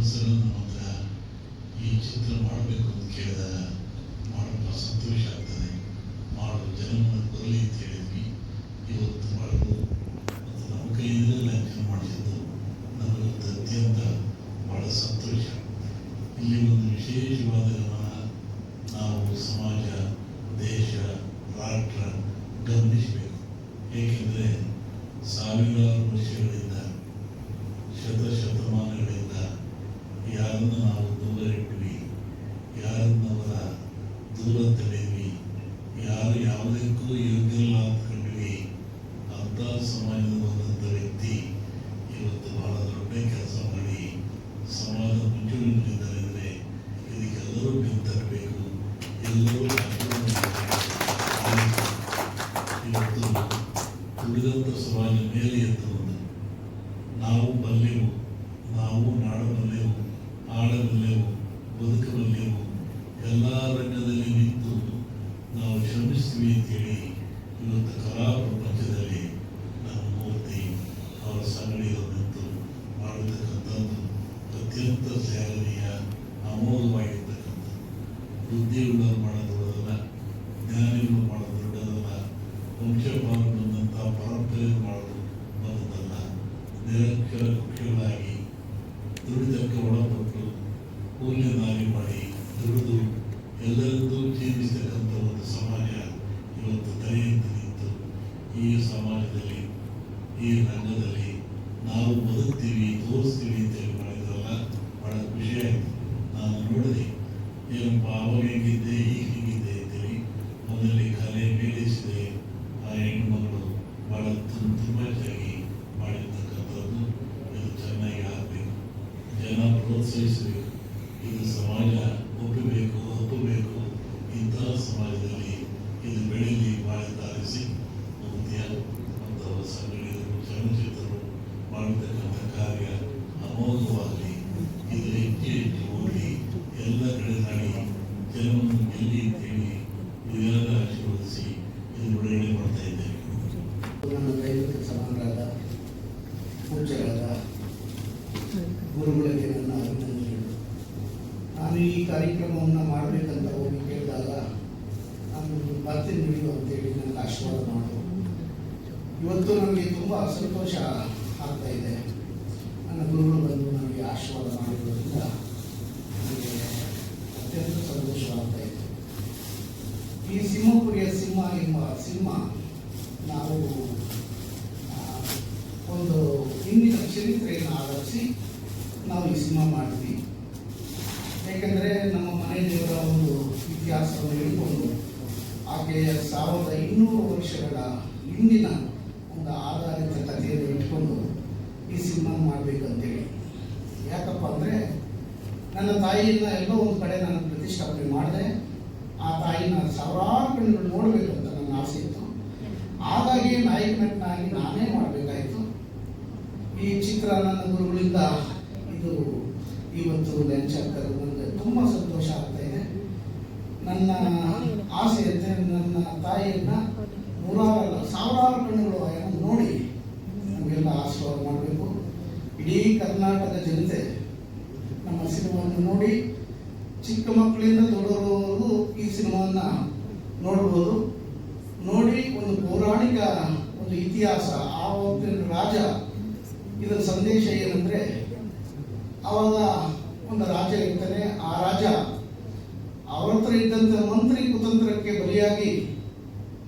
ಮನಸ್ಸನ್ನು ನಮ್ಮ ಹತ್ರ ಈ ಚಿತ್ರ ಮಾಡಬೇಕು ಅಂತ ಕೇಳಿದಾಗ ಮಾಡಪ್ಪ ಸಂತೋಷ ಆಗ್ತದೆ, ಮಾಡು ಜನಮನ ಬರಲಿ ಅಂತ ಹೇಳಿದ್ವಿ. ಇವತ್ತು ಮಾಡಲು ಮತ್ತು ನಮ್ಮ ಕೈಯಿಂದ ಲಾಂಛನ ಮಾಡಿಸಿದ್ದು ನಮಗಿವತ್ತು ಅತ್ಯಂತ ಭಾಳ ಸಂತೋಷ. ಇಲ್ಲಿ ಒಂದು ವಿಶೇಷವಾದ ಗಮನ ನಾವು ಸಮಾಜ, ದೇಶ, ರಾಷ್ಟ್ರ ಗಮನಿಸಬೇಕು. ಏಕೆಂದರೆ ಸಾವಿರಾರು ವರ್ಷಗಳಿಂದ ಶತಮಾನಗಳಿಂದ ಯಾರನ್ನು ನಾವು ದೂರ ಇಟ್ವಿ, ಯಾರನ್ನು ಅವರ ದೂರ ತಡೆದ್ವಿ, ಯಾರು ಯಾವುದಕ್ಕೂ ಯೋಗ್ಯಲ್ಲ ಅಂದ್ಕೊಂಡ್ವಿ, ಅಂಥ ಸಮಾಜದ ಬಂದಂಥ ವ್ಯಕ್ತಿ ಇವತ್ತು ಬಹಳ ದೊಡ್ಡ ಕೆಲಸ ಮಾಡಿ ಸಮಾಜ ಮುಂಚೂಣಿಯಲ್ಲಿದ್ದಾರೆ. ಅಂದರೆ ಇದಕ್ಕೆಲ್ಲರೂ ಬೆಂತರಬೇಕು, ಎಲ್ಲರೂ ಇವತ್ತು ದುಡಿದಂಥ ಸಮಾಜ ಮೇಲೆ ಎದ್ದು ನಾವು ಬಲ್ಲೆವು, ನಾವು ನಾಡಬಲ್ಲೆವು, ಆಡಬಲ್ಲೆವು, ಬದುಕಬಲ್ಲೆವು, ಎಲ್ಲ ರಂಗದಲ್ಲಿ ನಿಂತು ನಾವು ಶ್ರಮಿಸ್ತೀವಿ ಅಂತೇಳಿ ಇವತ್ತು ಕಲಾ ಪ್ರಪಂಚದಲ್ಲಿ ನಮ್ಮ ಮೂರ್ತಿ ಅವರ ಸಂಗಡಿಗಳು ನಿಂತು ಮಾಡತಕ್ಕಂಥದ್ದು ಅತ್ಯಂತ ಶ್ಲಾಘನೀಯ, ಅಮೋಘವಾಗಿರ್ತಕ್ಕಂಥ. ಬುದ್ಧಿಯುಳ್ಳವರು ಮಾಡೋದು ದೊಡ್ಡದಲ್ಲ, ಜ್ಞಾನಿಗಳು ಮಾಡೋದು ದೊಡ್ಡದಲ್ಲ, ವಂಶಪಾಲ ಬಂದಂಥ ಪರಂಪರೆ ಮಾಡೋದು ದೊಡ್ಡದಲ್ಲ. ನಿರಕ್ಷರ ಕುಕ್ಷಗಳಾಗಿ ದುಡಿದಕ್ಕೆ ಒಳಪಟ್ಟು ಕೂಲಿದಾರಿ ಮಾಡಿ ದುಡಿದು ಎಲ್ಲರದ್ದು ಜೀವಿಸ್ತಕ್ಕಂಥ ಒಂದು ಸಮಾಜ ಇವತ್ತು ತಲೆಯೆತ್ತಿ ನಿಂತು ಈ ಸಮಾಜದಲ್ಲಿ, ಈ ರಂಗದಲ್ಲಿ ನಾವು ಬದುಕ್ತೀವಿ, ತೋರಿಸ್ತೀವಿ ಅಂತೇಳಿ ಮಾಡಿದ್ರಲ್ಲ, ಭಾಳ ಖುಷಿಯಾಯಿತು. ನಾನು ನೋಡಿದೆ, ಏನಪ್ಪ ಅವಾಗ ಹೇಗಿದ್ದೆ ಈಗ ಹೇಗಿದ್ದೆ ಅಂತೇಳಿ ಮೊದಲೇ ಕಲೆ ಮೇಲಿಸಿದೆ. ಆ ಹೆಣ್ಣುಮಗಳು ಭಾಳ ತುಂಬ ಚೆನ್ನಾಗಿ ಮಾಡಿರ್ತಕ್ಕಂಥದ್ದು. ಇದು ಚೆನ್ನಾಗಿ ಆಗಬೇಕು, ಜನ ಪ್ರೋತ್ಸಾಹಿಸಬೇಕು, ಇದು ಸಮಾಜ ಒಪ್ಪಬೇಕು. ಇಂತಹ ಸಮಾಜದಲ್ಲಿ ಇದು ಬೆಳೀಲಿ, ಬಾಳಿ ತಾರಿಸಿ ಮುಕ್ತಿಯ ಮತ್ತು ಅವರ ಸಂಘಟನೆಗಳು, ಚಲನಚಿತ್ರರು ಮಾಡತಕ್ಕಂಥ ಕಾರ್ಯ ಅಮೋಘವಾಗಲಿ, ಇದು ಹೆಚ್ಚು ಹೋಗಿ ಎಲ್ಲ ಕಡೆ ನಾಡಿ ಜನವನ್ನು ಗೆಲ್ಲಿ ಅಂತೇಳಿ ಇದೆಲ್ಲ ಆಶೀರ್ವದಿಸಿ ಇದು ಬಿಡುಗಡೆ ಮಾಡ್ತಾ ಇದ್ದೇವೆ. ನನ್ನ ದೈವಕ್ಕೆ ಸಮಾನರಾದ ಪೂಜ್ಯರಾದ ಗುರುಗಳಿಗೆ ನನ್ನ ಅಭಿನಂದನೆಗಳು. ನಾನು ಈ ಕಾರ್ಯಕ್ರಮವನ್ನು ಮಾಡಬೇಕಂತ ಹೋಗಿ ಕೇಳಿದಾಗ ನಾನು ಬರ್ತೀನಿ ಬಿಡು ಅಂತೇಳಿ ನನಗೆ ಆಶೀರ್ವಾದ ಮಾಡು. ಇವತ್ತು ನನಗೆ ತುಂಬ ಸಂತೋಷ ಆಗ್ತಾ ಇದೆ. ನನ್ನ ಗುರುಗಳು ಬಂದು ನನಗೆ ಆಶೀರ್ವಾದ ಮಾಡಿರೋದ್ರಿಂದ ನನಗೆ ಅತ್ಯಂತ ಸಂತೋಷವಾಗ್ತಾ ಇದೆ. ಈ ಸಿಂಹಪುರಿಯ ಸಿಂಹ ಎಂಬ ಸಿನಿಮಾ ನಾವು ಒಂದು ಹಿಂದಿನ ಚರಿತ್ರೆಯನ್ನು ಆಧರಿಸಿ ನಾವು ಈ ಸಿನಿಮಾ ಮಾಡಿದ್ವಿ. ಏಕೆಂದರೆ ನಮ್ಮ ಮನೆ ದೇವರ ಒಂದು ಇತಿಹಾಸವನ್ನು ಹಿಡ್ಕೊಂಡು ಆಕೆಯ 1200 ವರ್ಷಗಳ ಹಿಂದಿನ ಒಂದು ಆಧಾರಿತ ಕಥೆಯನ್ನು ಇಟ್ಕೊಂಡು ಈ ಸಿನಿಮಾ ಮಾಡಬೇಕಂತೇಳಿ. ಯಾಕಪ್ಪ ಅಂದರೆ ನನ್ನ ತಾಯಿಯನ್ನು ಎಲ್ಲೋ ಒಂದು ಕಡೆ ನಾನು ಪ್ರತಿಷ್ಠಾಪನೆ ಮಾಡಿದೆ. ಆ ತಾಯಿನ ಸಾವಿರಾರು ಕಣ್ಣುಗಳು ನೋಡಬೇಕಂತ ನನ್ನ ಆಸೆ ಇತ್ತು. ಹಾಗಾಗಿ ನಾಯಕ ನಟನಾಗಿ ನಾನೇ ಮಾಡಬೇಕಾಯಿತು. ಈ ಚಿತ್ರ ನನ್ನ ಗುರುಗಳಿಂದ ಇದು ಇವತ್ತು ಲಾಂಛನ ನನಗೆ ತುಂಬ ಸಂತೋಷ ಆಗ್ತಾ ಇದೆ. ನನ್ನ ಆಸೆಯಂತೆ ನನ್ನ ತಾಯಿಯನ್ನು ನೂರಾರಲ್ಲ ಸಾವಿರಾರು ಕಣ್ಣುಗಳು ನೋಡಿ ನಮಗೆಲ್ಲ ಆಶೀರ್ವಾದ ಮಾಡಬೇಕು. ಇಡೀ ಕರ್ನಾಟಕ ಜನತೆ ನಮ್ಮ ಸಿನಿಮಾವನ್ನು ನೋಡಿ, ಚಿಕ್ಕ ಮಕ್ಕಳಿಂದ ದೊಡ್ಡವರವರೆಗೂ ಈ ಸಿನಿಮಾವನ್ನು ನೋಡ್ಬೋದು. ನೋಡಿ ಒಂದು ಪೌರಾಣಿಕ ಒಂದು ಇತಿಹಾಸ, ಆ ಒಂದು ರಾಜ, ಇದರ ಸಂದೇಶ ಏನಂದರೆ, ಆವಾಗ ಒಂದು ರಾಜ ಇರ್ತಾನೆ. ಆ ರಾಜ ಅವ್ರ ಹತ್ರ ಇದ್ದಂಥ ಮಂತ್ರಿ ಕುತಂತ್ರಕ್ಕೆ ಬಲಿಯಾಗಿ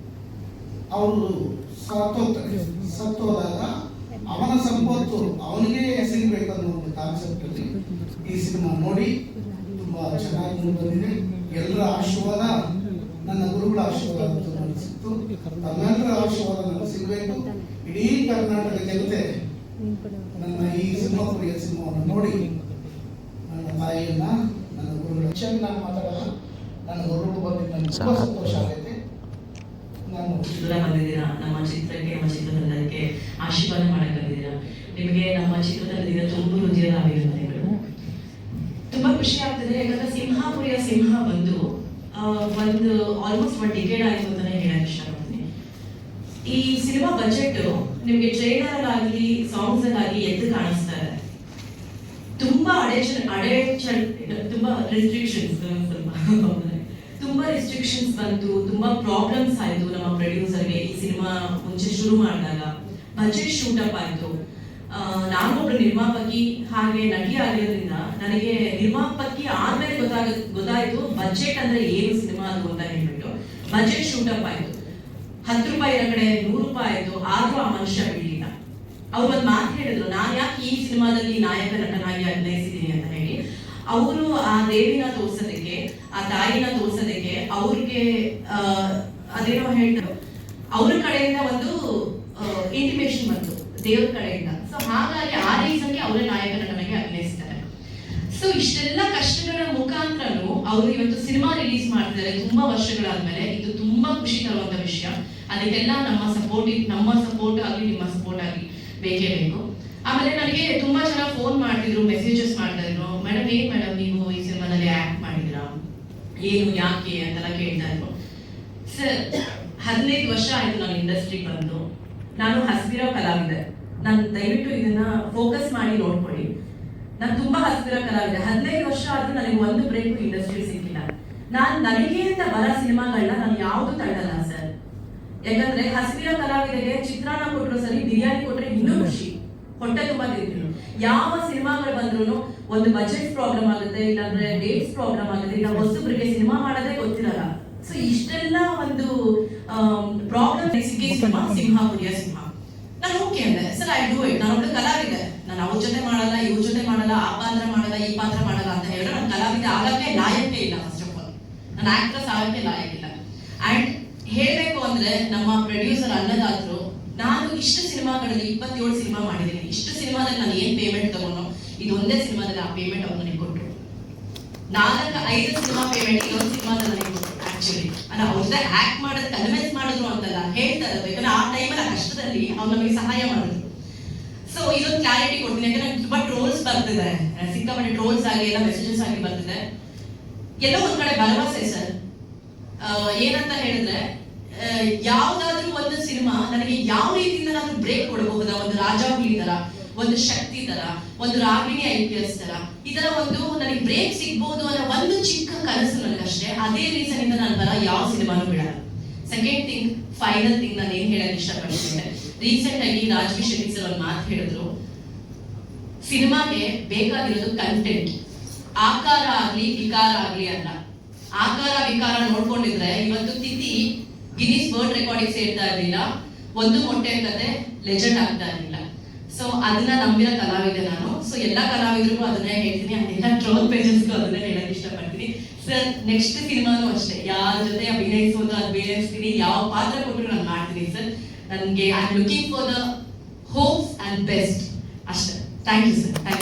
ಅವರು ಸತ್ತೋದಾಗ ಅವನ ಸಂಪತ್ತು ಅವನಿಗೆ ಸಿಗಬೇಕನ್ನೋ ಒಂದು ಕಾನ್ಸೆಪ್ಟ್ ಅಲ್ಲಿ ಈ ಸಿನಿಮಾ ನೋಡಿ ತುಂಬಾ ಚೆನ್ನಾಗಿ ಬಂದಿದೆ. ಎಲ್ಲರ ಆಶೀರ್ವಾದ, ನನ್ನ ಗುರುಗಳ ಆಶೀರ್ವಾದ ನನಗೆ ಸಿಕ್ತು. ತಮ್ಮೆಲ್ಲರ ಆಶೀರ್ವಾದ ನನಗೆ ಸಿಗಬೇಕು. ಇಡೀ ಕರ್ನಾಟಕ ಜನತೆ ನನ್ನ ಈ ಸಿಂಹಪುರಿಯ ಸಿನಿಮಾವನ್ನು ನೋಡಿ ನನ್ನ ತಾಯಿಯನ್ನ, ನನ್ನ ಗುರುಗಳ ವಿಷಯ ನಾನು ಮಾತಾಡೋದು, ನನ್ನ ಗುರುಗಳು ಬಂದಿದ್ದು ನನಗೆ ತುಂಬಾ ಸಂತೋಷ ಆಗುತ್ತೆ. ದೂರ ಬಂದಿದ್ದೀರಾ, ನಮ್ಮ ಚಿತ್ರಕ್ಕೆ, ನಮ್ಮ ಚಿತ್ರತಂಡಕ್ಕೆ ಆಶೀರ್ವಾದ ಮಾಡಕ್ ಬಂದಿದ್ದೀರಾ. ನಿಮಗೆ ನಮ್ಮ ಚಿತ್ರತಂಡದಿಂದ ತುಂಬ ಹೃದಯದ ಅಭಿನಂದನೆಗಳು. ತುಂಬಾ ಖುಷಿ ಆಗ್ತದೆ. ಯಾಕಂದ್ರೆ ಸಿಂಹಪುರಿಯ ಸಿಂಹ ಬಂದು ಒಂದು ಆಲ್ಮೋಸ್ಟ್ 1 ಡಿಕೇಡ್ ಆಯ್ತು ಅಂತಾನೆ ಹೇಳಕ್ ಇಷ್ಟಪಡ್ತೀನಿ. ಈ ಸಿನಿಮಾ ಬಜೆಟ್ ನಿಮ್ಗೆ ಟ್ರೈಲರ್ ಆಗಲಿ ಸಾಂಗ್ಸ್ ಆಗಿ ಎದ್ದು ಕಾಣಿಸ್ತಾ ಇದೆ. ತುಂಬಾ ತುಂಬಾ ರೆಸ್ಟ್ರಿಕ್ಷನ್ಸ್ ತುಂಬಾ ರೆಸ್ಟ್ರಿಕ್ಷನ್ಸ್ ಬಂತು, ತುಂಬಾ ಪ್ರಾಬ್ಲಮ್ಸ್ ಆಯ್ತು ನಮ್ಮ ಪ್ರೊಡ್ಯೂಸರ್ಗೆ. ಈ ಸಿನಿಮಾ ಮುಂಚೆ ಶುರು ಮಾಡಿದಾಗ ಬಜೆಟ್ ಶೂಟಪ್ ಆಯ್ತು. ನಾನೊಬ್ರು ನಿರ್ಮಾಪಕಿ ಹಾಗೆ ನಟಿ ಆಗಿರೋದ್ರಿಂದ ನನಗೆ ನಿರ್ಮಾಪಕಿ ಆದ್ಮೇಲೆ ಗೊತ್ತಾಯ್ತು ಬಜೆಟ್ ಅಂದ್ರೆ ಏನು ಸಿನಿಮಾ ಅದು ಅಂತ ಹೇಳ್ಬಿಟ್ಟು. ಬಜೆಟ್ ಶೂಟಪ್ ಆಯ್ತು, 10 ರೂಪಾಯಿ ಕಡೆ 100 ರೂಪಾಯಿ ಆಯ್ತು. ಆದ್ರೂ ಆ ಮನುಷ್ಯ ಬಿಡ್ಲಿಲ್ಲ. ಅವ್ರು ಒಂದ್ ಮಾತು ಹೇಳಿದ್ರು, ನಾನ್ ಯಾಕೆ ಈ ಸಿನಿಮಾದಲ್ಲಿ ನಾಯಕ ನಟನಾಗಿ ಅಭಿನಯಿಸಿದ್ದೀನಿ ಅಂತ ಹೇಳಿ. ಅವರು ಆ ದೇವಿನ ತೋರ್ಸೋದಕ್ಕೆ, ಆ ತಾಯಿನ ತೋರ್ಸೋದಕ್ಕೆ ಅವ್ರಿಗೆ ಅದೇನೋ ಹೇಳ್ತಾರೆ, ಅವ್ರ ಕಡೆಯಿಂದ ಒಂದು ಇಂಟಿಮೇಷನ್ ಬಂತು ದೇವ್ರ ಕಡೆಯಿಂದ. ಸೊ ಹಾಗಾಗಿ ಆ ರೀಸನ್ಗೆ ಅವರೇ ನಾಯಕ ನಟನಾಗಿ ಅಭಿನಯಿಸ್ತಾರೆ. ಸೊ ಇಷ್ಟೆಲ್ಲ ಕಷ್ಟಗಳ ಮುಖಾಂತರನು ಅವರು ಇವತ್ತು ಸಿನಿಮಾ ರಿಲೀಸ್ ಮಾಡ್ತಿದ್ದಾರೆ ತುಂಬಾ ವರ್ಷಗಳಾದ್ಮೇಲೆ. ಇದು ತುಂಬಾ ಖುಷಿ ತರುವಂತ ವಿಷಯ. ಅದಕ್ಕೆಲ್ಲ ನಮ್ಮ ಸಪೋರ್ಟ್ ಆಗಲಿ, ನಿಮ್ಮ ಸಪೋರ್ಟ್ ಆಗಲಿ ಬೇಕೇ ಬೇಕು. ಆಮೇಲೆ ನನಗೆ ತುಂಬಾ ಜನ ಫೋನ್ ಮಾಡ್ತಿದ್ರು, ಮೆಸೇಜಸ್ ಮಾಡ್ತಾ ಇದ್ರು, ಮೇಡಮ್ ನೀವು ಈ ಸಿನಿಮಾದಲ್ಲಿ ಆಕ್ಟ್ ಮಾಡಿದಿರಾ, ಏನು ಯಾಕೆ ಅಂತೆಲ್ಲ ಕೇಳ್ತಾ ಇದ್ರು. ಸರ್ 15 ವರ್ಷ ಆಯ್ತು ನಾನು ಇಂಡಸ್ಟ್ರಿಗೆ ಬಂದು. ನಾನು ಹಸ್ಬಿರೋ ಕಲಾವಿದೆ. ನಾನು ದಯವಿಟ್ಟು ಇದನ್ನ ಫೋಕಸ್ ಮಾಡಿ ನೋಡ್ಕೊಳ್ಳಿ. ನಾನು ತುಂಬಾ ಹಸ್ಬಿರೋ ಕಲಾವಿದೆ. 15 ವರ್ಷ ಆದ್ರೂ ನನಗೆ ಒಂದು ಬ್ರೇಕ್ ಇಂಡಸ್ಟ್ರಿ ಸಿಕ್ಕಿಲ್ಲ. ನನಗೆ ಅಂತ ಬರೋ ಸಿನಿಮಾಗಳನ್ನ ನಾನು ಯಾವ್ದು ತಳ್ಳಲ್ಲ ಸರ್. ಯಾಕಂದ್ರೆ ಹಸ್ಬಿರೋ ಕಲಾವಿದರಿಗೆ ಚಿತ್ರಾನ್ನ ಕೊಟ್ಟರು ಸರಿ, ಬಿರಿಯಾನಿ ಕೊಟ್ರೆ ಇನ್ನೂ ಖುಷಿ, ಹೊಟ್ಟೆ ತುಂಬಾ ತಿಂತೀನಿ. ಯಾವ ಸಿನಿಮಾಗಳು ಬಂದ್ರು ಒಂದು ಬಜೆಟ್ ಪ್ರಾಬ್ಲಮ್ ಆಗುತ್ತೆ, ಇಲ್ಲಾಂದ್ರೆ ಡೇಟ್ಸ್ ಪ್ರಾಬ್ಲಮ್ ಆಗುತ್ತೆ, ಇಲ್ಲ ಹೊಸಬ್ರಿಗೆ ಸಿನಿಮಾ ಮಾಡೋದೇ ಗೊತ್ತಿರಲ್ಲ. ಸೊ ಇಷ್ಟೆಲ್ಲ ಒಂದು ಪ್ರಾಬ್ಲಮ್ ಸಿಂಹಾಪುರಿಯ ಸಿನಿಮಾ ನಾನು ಓಕೆ ಅಂದೆ. Sir I do it. ನಾನು ಒಳ್ಳೆ ಕಲಾವಿದೆ. ನಾನು ಅವ್ರ ಜೊತೆ ಮಾಡಲ್ಲ, ಇವ್ರ ಜೊತೆ ಮಾಡಲ್ಲ, ಆ ಪಾತ್ರ ಮಾಡಲ್ಲ, ಈ ಪಾತ್ರ ಮಾಡಲ್ಲ ಅಂತ ಹೇಳಿದ್ರೆ ನಾನು ಕಲಾವಿದೆ ಆಗಕ್ಕೆ ಲಾಯಕ್ಕೆ ಇಲ್ಲ. ಫಸ್ಟ್ ಆಫ್ ಆಲ್ ನಾನು ಆಕ್ಟ್ರೆಸ್ ಆಗಕ್ಕೆ ಲಾಯಕ್ಕಿಲ್ಲ. ಅಂಡ್ ಹೇಳ್ಬೇಕು ಅಂದ್ರೆ ನಮ್ಮ ಪ್ರೊಡ್ಯೂಸರ್ ಅನ್ನದಾದ್ರು, ನಾನು ಇಷ್ಟು ಸಿನಿಮಾಗಳಲ್ಲಿ 27 ಸಿನಿಮಾ ಮಾಡಿದ್ದೀನಿ. ಇಷ್ಟು ಸಿನಿಮಾದಲ್ಲಿ ನಾನು ಏನ್ ಪೇಮೆಂಟ್ ತಗೊಂಡು ಇದೊಂದೇ ಸಿನಿಮಾದಲ್ಲಿ ಆ ಪೇಮೆಂಟ್ ಅವ್ರು ನನಗೆ ಕೊಟ್ಟರು. 4-5 ಸಿನಿಮಾ ಪೇಮೆಂಟ್ ಇದೊಂದು ಸಿನಿಮಾದಲ್ಲಿ ನನಗೆ ಕೊಟ್ಟರು. ಆಕ್ಚುಲಿ ಅವ್ರ ಜೊತೆ ಆಕ್ಟ್ ಮಾಡೋದು ಕನ್ವಿನ್ಸ್ ಮಾಡಿದ್ರು ಅಂತಲ್ಲ, ಹೇಳ್ತಾ ಇರೋದು. ಯಾಕಂದ್ರೆ ಆ ಟೈಮಲ್ಲಿ ಆ ಕಷ್ಟದಲ್ಲಿ ಅವ್ರು ನಮಗೆ ಸಹಾಯ ಮಾಡಿದ್ರು. ಸೊ ಇದೊಂದು ಕ್ಲಾರಿಟಿ ಕೊಡ್ತೀನಿ. ಯಾಕಂದ್ರೆ ತುಂಬಾ ಟ್ರೋಲ್ಸ್ ಬರ್ತಿದೆ, ಸಿಕ್ಕಾಪಟ್ಟೆ ಟ್ರೋಲ್ಸ್ ಆಗಿ ಎಲ್ಲ ಮೆಸೇಜಸ್ ಆಗಿ ಬರ್ತಿದೆ. ಎಲ್ಲೋ ಒಂದ್ ಕಡೆ ಭರವಸೆ ಸರ್. ಏನಂತ ಹೇಳಿದ್ರೆ, ಯಾವ್ದಾದ್ರೂ ಒಂದು ಸಿನಿಮಾ ನನಗೆ ಯಾವ ರೀತಿಯಿಂದ ನಾನು ಬ್ರೇಕ್ ಕೊಡಬಹುದಾ, ಒಂದು ರಾಜಾಹುಲಿ ತರ, ಒಂದು ಶಕ್ತಿ ತರ, ಒಂದು ರಾಗಿಣಿ IPS ತರ, ಈ ತರ ಒಂದು ನನಗೆ ಬ್ರೇಕ್ ಸಿಗ್ಬಹುದು ಅನ್ನೋ ಒಂದು ಚಿಕ್ಕ ಕನಸು ನನಗಷ್ಟೇ. ಅದೇ ರೀಸನ್ ಇಂದ ನಾನು ಬರ ಯಾವ ಸಿನಿಮಾನು ಬಿಡಲ್ಲ. ಸೆಕೆಂಡ್ ಥಿಂಗ್, ಫೈನಲ್ ಥಿಂಗ್, ನಾನು ಏನ್ ಹೇಳಕ್ ಇಷ್ಟಪಡ್ತೀನಿ, ರೀಸೆಂಟ್ ಆಗಿ ರಾಜ್ವಿ ಶೆಟ್ಟಿ ಸರ್ ಒಂದು ಮಾತು ಹೇಳಿದ್ರು, ಸಿನಿಮಾಗೆ ಬೇಕಾಗಿರೋದು ಕಂಟೆಂಟ್, ಆಕಾರ ಆಗ್ಲಿ ವಿಕಾರ ಆಗ್ಲಿ ಅಲ್ಲ. ಆಕಾರ ವಿಕಾರ ನೋಡ್ಕೊಂಡಿದ್ರೆ ಇವತ್ತು ತಿಥಿ ಗಿನ್ನಿಸ್ ವರ್ಲ್ಡ್ ರೆಕಾರ್ಡಿಂಗ್ ಸೇರ್ತಾ ಇರ್ಲಿಲ್ಲ, ಒಂದು ಮೊಟ್ಟೆ ಕತೆ ಲೆಜೆಂಡ್ ಆಗ್ತಾ ಇರ್ಲಿಲ್ಲ. ಸೊ ಅದನ್ನ ನಂಬಿರೋ ಕಲಾವಿದೆ ನಾನು. ಸೊ ಎಲ್ಲಾ ಕಲಾವಿದರಿಗೂ ಅದನ್ನೇ ಹೇಳ್ತೀನಿ, ಅದೆಲ್ಲ ಟ್ರೋಲ್ ಪೇಜಸ್ಗೂ ಅದನ್ನೇ ಹೇಳಕ್ ಇಷ್ಟಪಡ್ತೀನಿ. ಸರ್ ನೆಕ್ಸ್ಟ್ ಸಿನಿಮಾನು ಅಷ್ಟೇ, ಯಾರ ಜೊತೆ ಅಭಿನಯಿಸೋದು ಅಭಿನಯಿಸ್ತೀನಿ, ಯಾವ ಪಾತ್ರ ಕೊಟ್ಟರು ನಾನು ಮಾಡ್ತೀನಿ ಸರ್. ನನಗೆ I am looking for the hopes and best ಅಷ್ಟೇ. Thank you sir. Thank you.